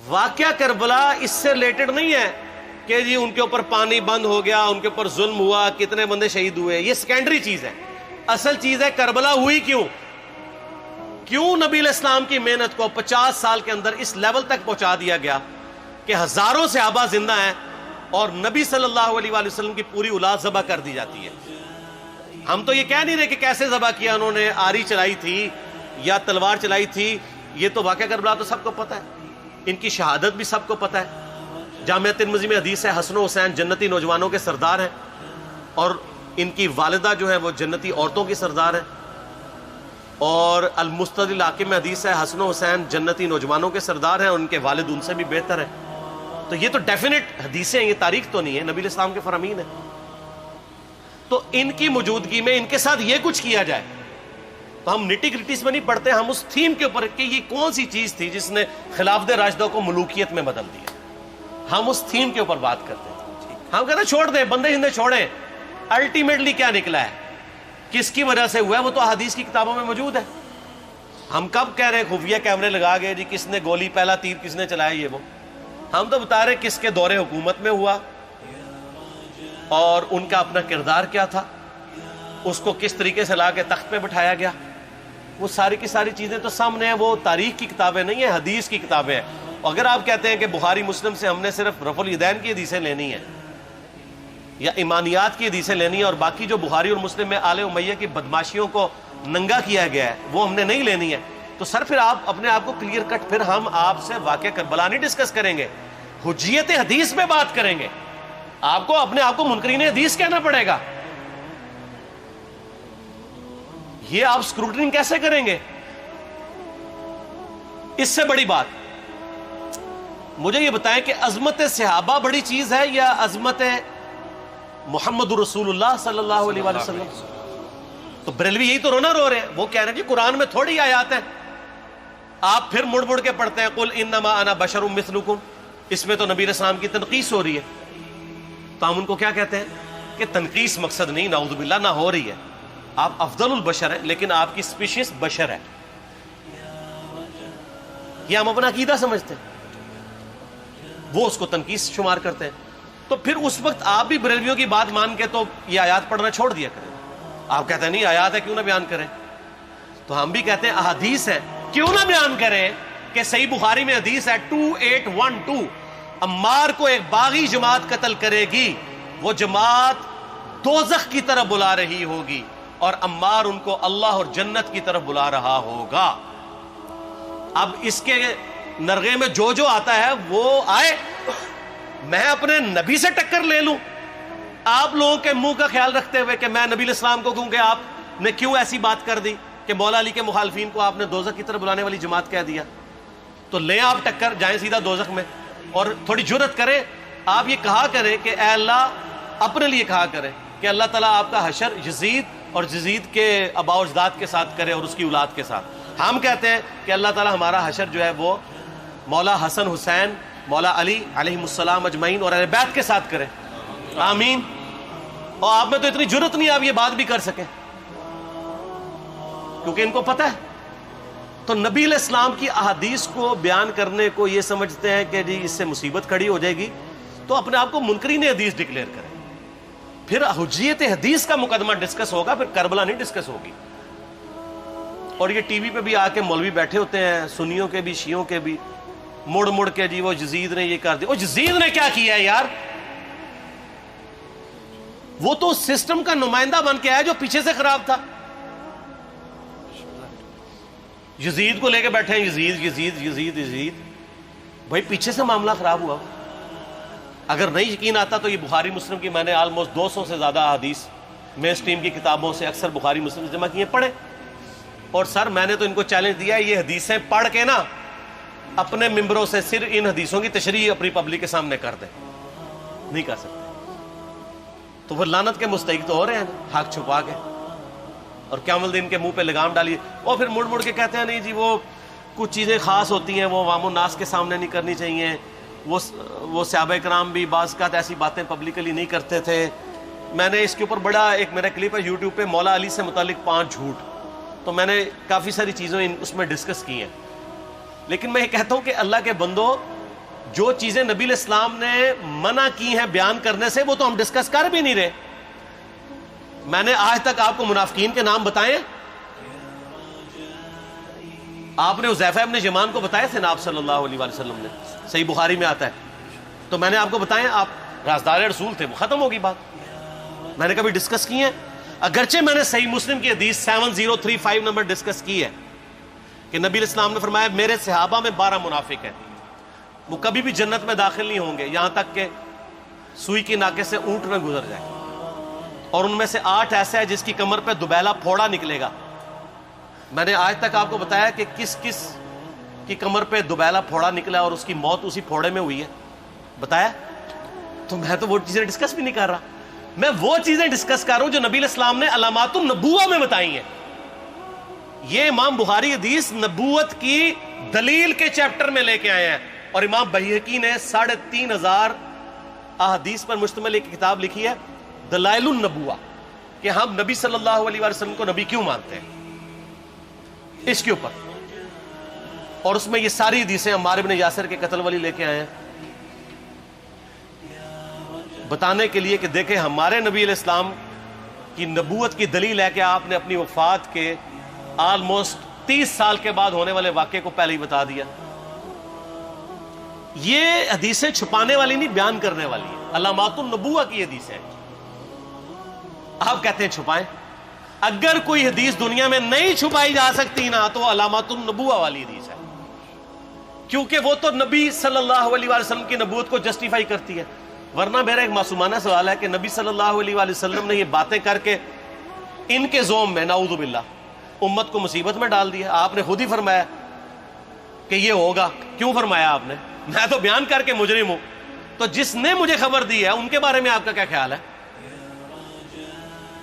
واقعہ کربلا اس سے ریلیٹڈ نہیں ہے کہ جی ان کے اوپر پانی بند ہو گیا، ان کے اوپر ظلم ہوا، کتنے بندے شہید ہوئے، یہ سیکنڈری چیز ہے. اصل چیز ہے کربلا ہوئی کیوں نبی علیہ السلام کی محنت کو 50 سال کے اندر اس لیول تک پہنچا دیا گیا کہ ہزاروں صحابہ زندہ ہیں اور نبی صلی اللہ علیہ وآلہ وسلم کی پوری اولاد ذبح کر دی جاتی ہے. ہم تو یہ کہہ نہیں رہے کہ کیسے ذبح کیا انہوں نے، آری چلائی تھی یا تلوار چلائی تھی، یہ تو واقعہ کربلا تو سب کو پتہ ہے، ان کی شہادت بھی سب کو پتہ ہے. جامعہ ترمذی میں حدیث ہے حسن و حسین جنتی نوجوانوں کے سردار ہیں اور ان کی والدہ جو ہے وہ جنتی عورتوں کی سردار ہیں. اور المستدل حاکم میں حدیث ہے حسن و حسین جنتی نوجوانوں کے سردار ہیں اور ان کے والد ان سے بھی بہتر ہیں. تو یہ تو ڈیفینٹ حدیثیں ہیں، یہ تاریخ تو نہیں ہے، نبی علیہ السلام کے فرامین ہیں. تو ان کی موجودگی میں ان کے ساتھ یہ کچھ کیا جائے تو ہم نٹی گریٹیز میں نہیں پڑھتے، ہم اس تھیم کے اوپر کہ یہ کون سی چیز تھی جس نے خلافت راشدہ کو ملوکیت میں بدل دیا، ہم اس تھیم کے اوپر بات کرتے ہیں. ہم کہتے ہیں چھوڑ دیں، بندے ہندے چھوڑیں. الٹیمیٹلی کیا نکلا ہے، کس کی وجہ سے ہوا ہے، وہ تو احادیث کی کتابوں میں موجود ہے. ہم کب کہہ رہے ہیں خفیہ کیمرے لگا گئے جی کس نے گولی پہلا تیر کس نے چلایا، یہ وہ ہم تو بتا رہے کس کے دور حکومت میں ہوا اور ان کا اپنا کردار کیا تھا، اس کو کس طریقے سے لا کے تخت پہ بٹھایا گیا. وہ ساری کی ساری چیزیں تو سامنے ہیں، وہ تاریخ کی کتابیں نہیں ہیں، حدیث کی کتابیں ہیں. اگر آپ کہتے ہیں کہ بخاری مسلم سے ہم نے صرف رفع الیدین کی حدیثیں لینی ہیں یا ایمانیات کی حدیثیں لینی ہے اور باقی جو بخاری اور مسلم میں آل امیہ کی بدماشیوں کو ننگا کیا گیا ہے وہ ہم نے نہیں لینی ہے، تو سر پھر آپ اپنے آپ کو کلیئر کٹ، پھر ہم آپ سے واقعہ کربلا نہیں ڈسکس کریں گے، حجیت حدیث پہ بات کریں گے. آپ کو اپنے آپ کو منکرین حدیث کہنا پڑے گا. یہ آپ اسکروٹنگ کیسے کریں گے؟ اس سے بڑی بات مجھے یہ بتائیں کہ عظمت صحابہ بڑی چیز ہے یا عظمت محمد رسول اللہ صلی اللہ علیہ وآلہ وسلم؟ تو بریلوی یہی تو رونا رو رہے ہیں، وہ کہہ رہے ہیں جی قرآن میں تھوڑی آیات ہیں. آپ پھر مڑ مڑ کے پڑھتے ہیں قل انما انا بشر مثلکم، اس میں تو نبی علیہ السلام کی تنقیص ہو رہی ہے. تو ہم ان کو کیا کہتے ہیں کہ تنقیص مقصد نہیں، نعوذ باللہ، نہ ہو رہی ہے. آپ افضل البشر ہیں لیکن آپ کی سپیشیز بشر ہے، یہ ہم اپنا عقیدہ سمجھتے ہیں، وہ اس کو تنقیص شمار کرتے ہیں. تو پھر اس وقت آپ بھی بریلویوں کی بات مان کے تو یہ آیات پڑھنا چھوڑ دیا کریں. آپ کہتے ہیں نہیں آیات ہے کیوں نہ بیان کریں، تو ہم بھی کہتے ہیں احادیث ہے کیوں نہ بیان کریں. کہ صحیح بخاری میں حدیث ہے 2812 عمار کو ایک باغی جماعت قتل کرے گی، وہ جماعت دوزخ کی طرف بلا رہی ہوگی اور عمار ان کو اللہ اور جنت کی طرف بلا رہا ہوگا. اب اس کے نرغے میں جو آتا ہے وہ آئے، میں اپنے نبی سے ٹکر لے لوں آپ لوگوں کے منہ کا خیال رکھتے ہوئے کہ میں نبی علیہ السلام کو کہوں کہ آپ نے کیوں ایسی بات کر دی کہ مولا علی کے مخالفین کو آپ نے دوزخ کی طرف بلانے والی جماعت کہہ دیا. تو لیں آپ ٹکر، جائیں سیدھا دوزخ میں اور تھوڑی جرت کریں. آپ یہ کہا کریں کہ اے اللہ، اپنے لیے کہا کریں کہ اللہ تعالیٰ آپ کا حشر یزید اور یزید کے آباء و اجداد کے ساتھ کرے اور اس کی اولاد کے ساتھ. ہم کہتے ہیں کہ اللہ تعالیٰ ہمارا حشر جو ہے وہ مولا حسن حسین، مولا علی علیہم السلام اجمعین اور اہل بیت کے ساتھ کرے، آمین. اور آپ میں تو اتنی جرت نہیں آپ یہ بات بھی کر سکیں کیونکہ ان کو پتہ ہے. تو نبی علیہ السلام کی احادیث کو بیان کرنے کو یہ سمجھتے ہیں کہ جی اس سے مصیبت کھڑی ہو جائے گی، تو اپنے آپ کو منکرین حدیث ڈکلیئر کریں. پھر حجیت حدیث کا مقدمہ ڈسکس ہوگا، پھر کربلا نہیں ڈسکس ہوگی. اور یہ ٹی وی پہ بھی آ کے مولوی بیٹھے ہوتے ہیں، سنیوں کے بھی شیعوں کے بھی، مڑ مڑ کے جی وہ یزید نے یہ کر دیا. وہ یزید نے کیا کیا ہے یار؟ وہ تو سسٹم کا نمائندہ بن کے آیا جو پیچھے سے خراب تھا. یزید کو لے کے بیٹھے ہیں، یزید یزید یزید یزید. بھائی پیچھے سے معاملہ خراب ہوا. اگر نہیں یقین آتا تو یہ بخاری مسلم کی میں نے آلموسٹ 200 سے زیادہ حدیث مین اسٹریم کی کتابوں سے اکثر بخاری مسلم سے جمع کیے، پڑھے. اور سر میں نے تو ان کو چیلنج دیا ہے، یہ حدیثیں پڑھ کے نا اپنے ممبروں سے صرف ان حدیثوں کی تشریح اپنی پبلک کے سامنے کر دیں. نہیں کر سکتے تو پھر لعنت کے مستحق تو ہو رہے ہیں حق چھپا کے، اور قیامت دن کے منہ پہ لگام ڈالیے. اور پھر مڑ مڑ کے کہتے ہیں نہیں جی وہ کچھ چیزیں خاص ہوتی ہیں وہ عوام الناس کے سامنے نہیں کرنی چاہیے. وہ صحابہ کرام بھی بعض اوقات ایسی باتیں پبلکلی نہیں کرتے تھے. میں نے اس کے اوپر بڑا ایک میرا کلپ ہے یوٹیوب پہ، مولا علی سے متعلق 5 جھوٹ، تو میں نے کافی ساری چیزیں اس میں ڈسکس کی ہیں. لیکن میں یہ کہتا ہوں کہ اللہ کے بندو، جو چیزیں نبی علیہ السلام نے منع کی ہیں بیان کرنے سے وہ تو ہم ڈسکس کر بھی نہیں رہے. میں نے آج تک آپ کو منافقین کے نام بتائے؟ آپ نے حذیفہ ابن یمان کو بتایا تھے نا آپ صلی اللہ علیہ وآلہ وسلم نے, صحیح بخاری میں آتا ہے. تو میں نے آپ کو بتایا, آپ رازدار رسول تھے, وہ ختم ہوگی بات. میں نے کبھی ڈسکس کی ہے؟ اگرچہ میں نے صحیح مسلم کی حدیث 7035 نمبر ڈسکس کی ہے کہ نبی علیہ السلام نے فرمایا میرے صحابہ میں 12 منافق ہیں, وہ کبھی بھی جنت میں داخل نہیں ہوں گے یہاں تک کہ سوئی کی ناکے سے اونٹ نہ گزر جائے, اور ان میں سے 8 ایسا ہے جس کی کمر پہ دوبیلا پھوڑا نکلے گا. میں نے آج تک آپ کو بتایا کہ کس کس کی کمر پہ دوبیلا پھوڑا نکلا اور اس کی موت اسی پھوڑے میں ہوئی ہے, بتایا؟ تو میں تو وہ چیزیں ڈسکس بھی نہیں کر رہا, میں وہ چیزیں ڈسکس کر رہا ہوں جو نبی علیہ السلام نے علامات النبوہ میں بتائی ہیں. یہ امام بخاری حدیث نبوت کی دلیل کے چیپٹر میں لے کے آئے ہیں, اور امام بہقی نے 3500 احادیث پر مشتمل ایک کتاب لکھی ہے دلائل النبوہ, کہ ہم نبی صلی اللہ علیہ وسلم کو نبی کیوں مانتے ہیں, اس کے اوپر. اور اس میں یہ ساری حدیثیں عمار بن یاسر کے قتل والی لے کے آئے ہیں بتانے کے لیے کہ دیکھیں ہمارے نبی علیہ السلام کی نبوت کی دلیل ہے کہ آپ نے اپنی وفات کے آلموسٹ 30 سال کے بعد ہونے والے واقعے کو پہلے ہی بتا دیا. یہ حدیثیں چھپانے والی نہیں, بیان کرنے والی ہیں, علامات النبوہ کی حدیثیں. آپ کہتے ہیں چھپائیں, اگر کوئی حدیث دنیا میں نہیں چھپائی جا سکتی نا تو علامات النبوہ والی حدیث ہے, کیونکہ وہ تو نبی صلی اللہ علیہ وسلم کی نبوت کو جسٹیفائی کرتی ہے. ورنہ میرا ایک معصومانہ سوال ہے کہ نبی صلی اللہ علیہ وسلم نے یہ باتیں کر کے ان کے زوم میں نعوذ باللہ امت کو مصیبت میں ڈال دیا. آپ نے خود ہی فرمایا کہ یہ ہوگا. کیوں فرمایا آپ نے؟ میں تو بیان کر کے مجرم ہوں, تو جس نے مجھے خبر دی ہے ان کے بارے میں آپ کا کیا خیال ہے؟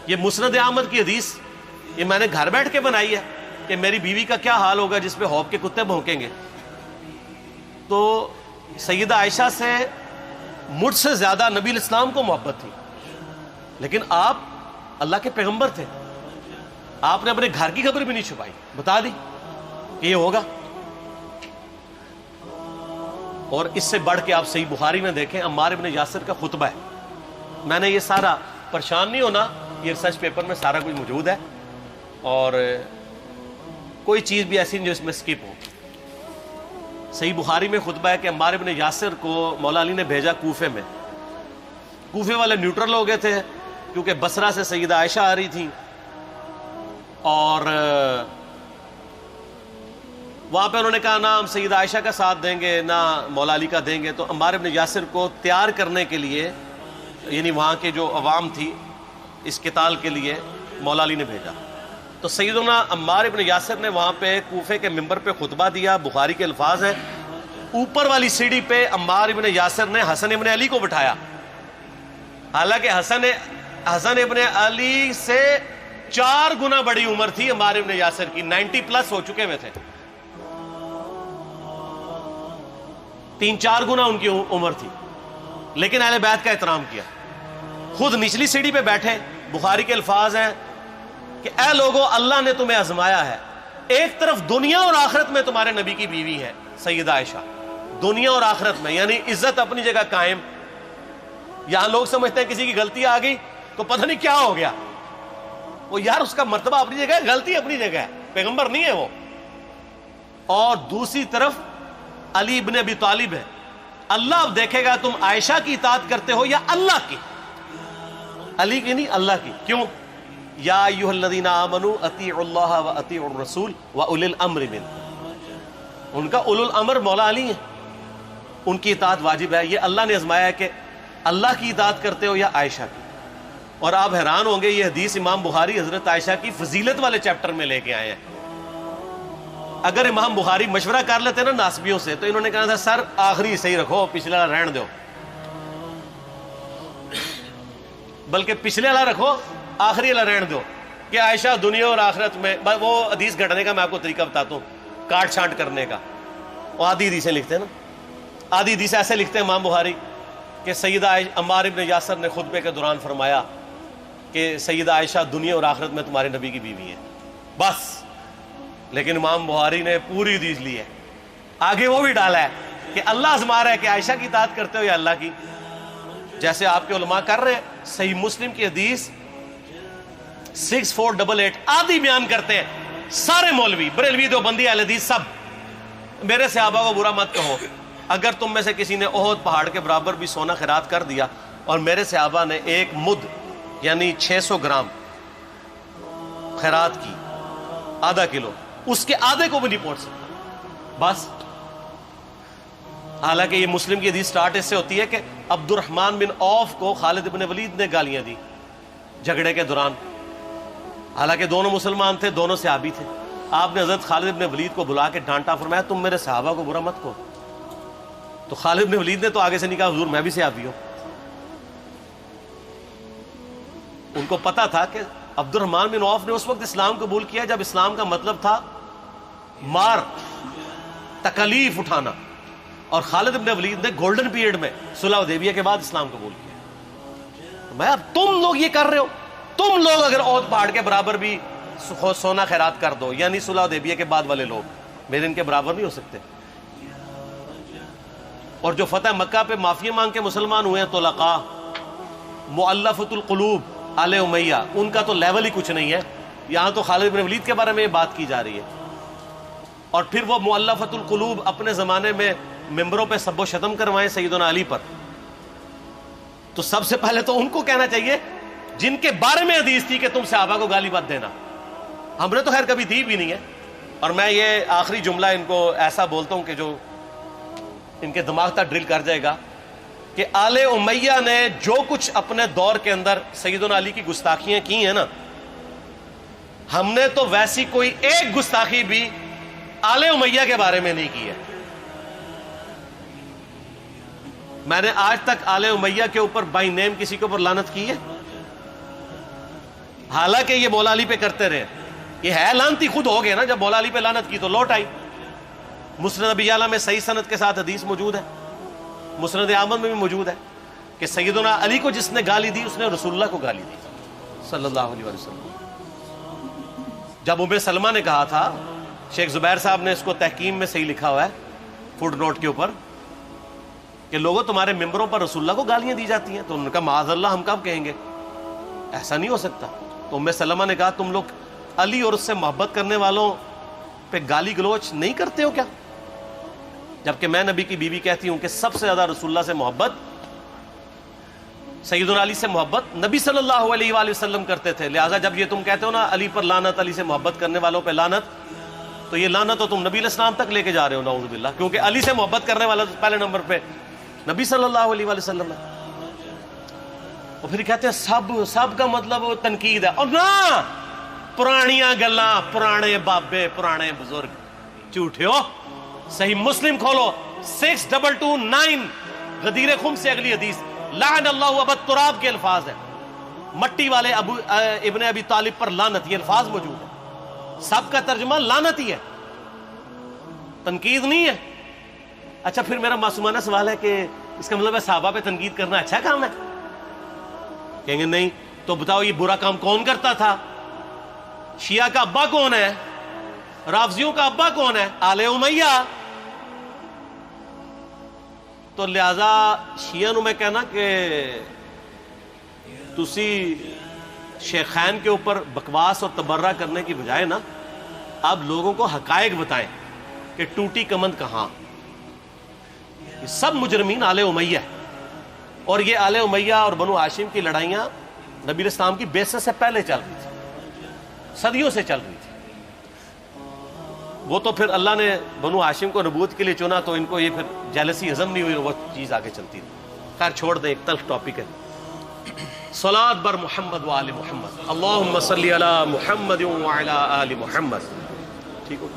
یہ مسند احمد کی حدیث یہ میں نے گھر بیٹھ کے بنائی ہے کہ میری بیوی کا کیا حال ہوگا جس پہ خوف کے کتے بھونکیں گے. تو سیدہ عائشہ سے مجھ سے زیادہ نبی علیہ السلام کو محبت تھی, لیکن آپ اللہ کے پیغمبر تھے, آپ نے اپنے گھر کی خبر بھی نہیں چھپائی, بتا دی کہ یہ ہوگا. اور اس سے بڑھ کے آپ صحیح بخاری میں دیکھیں عمار بن یاسر کا خطبہ ہے. میں نے یہ سارا, پریشان نہیں ہونا, یہ ریسرچ پیپر میں سارا کچھ موجود ہے, اور کوئی چیز بھی ایسی نہیں جو اس میں سکپ ہو. صحیح بخاری میں خطبہ ہے کہ عمار بن یاسر کو مولا علی نے بھیجا کوفے میں. کوفے والے نیوٹرل ہو گئے تھے کیونکہ بصرہ سے سیدہ عائشہ آ رہی تھیں, اور وہاں پہ انہوں نے کہا نہ ہم سیدہ عائشہ کا ساتھ دیں گے نہ مولا علی کا دیں گے. تو عمار بن یاسر کو تیار کرنے کے لیے, یعنی وہاں کے جو عوام تھی اس قتال کے لیے, مولا علی نے بھیجا. تو سیدنا عمار بن یاسر نے وہاں پہ کوفے کے منبر پہ خطبہ دیا. بخاری کے الفاظ ہیں, اوپر والی سیڑھی پہ عمار بن یاسر نے حسن ابن علی کو بٹھایا, حالانکہ حسن ابن علی سے 4 گنا بڑی عمر تھی عمار بن یاسر کی, 90 پلس ہو چکے ہوئے تھے, 3-4 گنا ان کی عمر تھی, لیکن اہل بیت کا احترام کیا. خود نچلی سیڑھی پہ بیٹھے. بخاری کے الفاظ ہیں کہ اے لوگو اللہ نے تمہیں آزمایا ہے, ایک طرف دنیا اور آخرت میں تمہارے نبی کی بیوی ہے سیدہ عائشہ, دنیا اور آخرت میں, یعنی عزت اپنی جگہ قائم. یہاں لوگ سمجھتے ہیں کسی کی غلطی آ گئی تو پتہ نہیں کیا ہو گیا, وہ یار اس کا مرتبہ اپنی جگہ ہے, غلطی اپنی جگہ ہے, پیغمبر نہیں ہے وہ. اور دوسری طرف علی ابن ابی طالب ہے. اللہ اب دیکھے گا تم عائشہ کی اطاعت کرتے ہو یا اللہ کی, علی کی نہیں اللہ کی. کیوں؟ یا ایھا الذین آمنوا اطیعوا اللہ واطیعوا الرسول واولی الامر منکم. ان کا اولو الامر مولا علی ہیں, ان کی اطاعت واجب ہے. یہ اللہ نے آزمایا ہے کہ اللہ کی اطاعت کرتے ہو یا عائشہ کی. اور آپ حیران ہوں گے, یہ حدیث امام بخاری حضرت عائشہ کی فضیلت والے چیپٹر میں لے کے آئے ہیں. اگر امام بخاری مشورہ کر لیتے نا ناسبیوں سے تو انہوں نے کہا تھا سر آخری صحیح رکھو, پچھلا رہن دو, بلکہ پچھلے والا رکھو آخری والا رہن دو, کہ عائشہ دنیا اور آخرت میں. وہ حدیث گھڑنے کا میں آپ کو طریقہ بتاتا ہوں, کاٹ چھانٹ کرنے کا. وہ آدھی حدیثیں لکھتے ہیں نا, آدھی حدیث ایسے لکھتے ہیں امام بخاری کہ سیدہ عمار ابن یاسر نے خطبے کے دوران فرمایا کہ سیدہ عائشہ دنیا اور آخرت میں تمہارے نبی کی بیوی ہے, بس. لیکن امام بخاری نے پوری حدیث لی ہے, آگے وہ بھی ڈالا ہے کہ اللہ آزما رہا ہے کہ عائشہ کی اطاعت کرتے ہو یا اللہ کی، جیسے آپ کے علماء کر رہے ہیں. صحیح مسلم کی حدیث 6488 آدھی بیان کرتے ہیں سارے مولوی، بریلوی، دیوبندی، اہل حدیث سب. میرے صحابہ کو برا مت کہو، اگر تم میں سے کسی نے احد پہاڑ کے برابر بھی سونا خیرات کر دیا اور میرے صحابہ نے ایک مد یعنی 600 گرام خیرات کی، آدھا کلو، اس کے آدھے کو بھی نہیں پہنچ سکتا بس. حالانکہ یہ مسلم کی حدیث سٹارٹ اس سے ہوتی ہے کہ عبد الرحمن بن عوف کو خالد بن ولید نے گالیاں دی جھگڑے کے دوران، حالانکہ دونوں مسلمان تھے، دونوں صحابی تھے. آپ نے حضرت خالد بن ولید کو بلا کے ڈانٹا، فرمایا تم میرے صحابہ کو برا مت کہو. تو خالد بن ولید نے تو آگے سے نہیں کہا حضور میں بھی صحابی ہوں. ان کو پتا تھا کہ عبد الرحمن بن عوف نے اس وقت اسلام قبول کیا جب اسلام کا مطلب تھا مار، تکلیف اٹھانا، اور خالد بن ولید نے گولڈن پیریڈ میں صلح حدیبیہ کے بعد اسلام قبول کیا. میں اب تم لوگ یہ کر رہے ہو، تم لوگ اگر احد پہاڑ کے برابر بھی سونا خیرات کر دو، یعنی صلح حدیبیہ کے بعد والے لوگ میرے ان کے برابر نہیں ہو سکتے. اور جو فتح مکہ پہ معافی مانگ کے مسلمان ہوئے ہیں طلقاء، مؤلفۃ القلوب آل امیہ، ان کا تو لیول ہی کچھ نہیں ہے. یہاں تو خالد بن ولید کے بارے میں یہ بات کی جا رہی ہے. اور پھر وہ مؤلفۃ القلوب اپنے زمانے میں ممبروں پہ سب و شتم کروائیں سیدنا علی پر. تو سب سے پہلے تو ان کو کہنا چاہیے جن کے بارے میں حدیث تھی کہ تم صحابہ کو گالی مت دینا. ہم نے تو خیر کبھی دی بھی نہیں ہے. اور میں یہ آخری جملہ ان کو ایسا بولتا ہوں کہ جو ان کے دماغ تک ڈرل کر جائے گا کہ آل امیہ نے جو کچھ اپنے دور کے اندر سیدنا علی کی گستاخیاں کی ہیں نا، ہم نے تو ویسی کوئی ایک گستاخی بھی آل امیہ کے بارے میں نہیں کی ہے. میں نے آج تک آل امیہ کے اوپر بائی نیم کسی کے اوپر لعنت کی ہے؟ حالانکہ یہ مولا علی پہ کرتے رہے. یہ ہے لعنتی خود ہو گئے نا، جب مولا علی پہ لعنت کی تو لوٹ آئی. مسند ابی یعلا میں صحیح سند کے ساتھ حدیث موجود ہے، مسند احمد میں بھی موجود ہے کہ سیدنا علی کو جس نے گالی دی اس نے رسول اللہ کو گالی دی صلی اللہ علیہ وسلم. جب ام سلمہ نے کہا تھا، شیخ زبیر صاحب نے اس کو تحکیم میں صحیح لکھا ہوا ہے فوٹ نوٹ کے اوپر، کہ لوگوں تمہارے ممبروں پر رسول اللہ کو گالیاں دی جاتی ہیں، تو انہوں نے کہا معاذ اللہ، ہم کب کہیں گے، ایسا نہیں ہو سکتا. تو ام سلمہ نے کہا تم لوگ علی اور اس سے محبت کرنے والوں پہ گالی گلوچ نہیں کرتے ہو کیا؟ جبکہ میں نبی کی بیوی کہتی ہوں کہ سب سے زیادہ رسول اللہ سے محبت، سیدنا علی سے محبت نبی صلی اللہ علیہ وآلہ وسلم کرتے تھے. لہٰذا جب یہ تم کہتے ہو نا علی پر لعنت، علی سے محبت کرنے والوں پہ لعنت، تو یہ لعنت تو تم نبی علیہ السلام تک لے کے جا رہے ہو نعوذ باللہ، کیونکہ علی سے محبت کرنے والا پہلے نمبر پہ نبی صلی اللہ علیہ وآلہ وسلم ہے. اور پھر کہتے ہیں سب کا مطلب تنقید ہے. اور نہ، پرانیاں گلاں، پرانے بابے، پرانے بزرگ، جھوٹے ہو. صحیح مسلم کھولو 6229 غدیر خم سے اگلی حدیث، لعن اللہ ابا التراب کے الفاظ ہیں، مٹی والے ابن ابی طالب پر لعنت، یہ الفاظ موجود ہیں. سب کا ترجمہ لعنت ہی ہے، تنقید نہیں ہے. اچھا پھر میرا معصومانہ سوال ہے کہ اس کا مطلب ہے صحابہ پہ تنقید کرنا اچھا کام ہے؟ کہیں گے نہیں. تو بتاؤ یہ برا کام کون کرتا تھا؟ شیعہ کا ابا کون ہے؟ رافضیوں کا ابا کون ہے؟ آل امیہ. تو لہذا شیعہ نو میں کہنا کہ تسی شیخین کے اوپر بکواس اور تبرہ کرنے کی بجائے نا اب لوگوں کو حقائق بتائیں کہ ٹوٹی کمند کہاں. یہ سب مجرمین آل امیہ ہے. اور یہ آل امیہ اور بنو ہاشم کی لڑائیاں نبی علیہ السلام کی بعثت سے پہلے چل رہی تھی، صدیوں سے چل رہی تھی. وہ تو پھر اللہ نے بنو ہاشم کو نبوت کے لیے چنا تو ان کو یہ پھر جیلسی ہضم نہیں ہوئی، وہ چیز آگے چلتی تھی. خیر چھوڑ دیں، ایک تلخ ٹاپک ہے. صلاۃ بر محمد و آل محمد، اللہم صلی علی محمد و علی آل محمد. ٹھیک ہو؟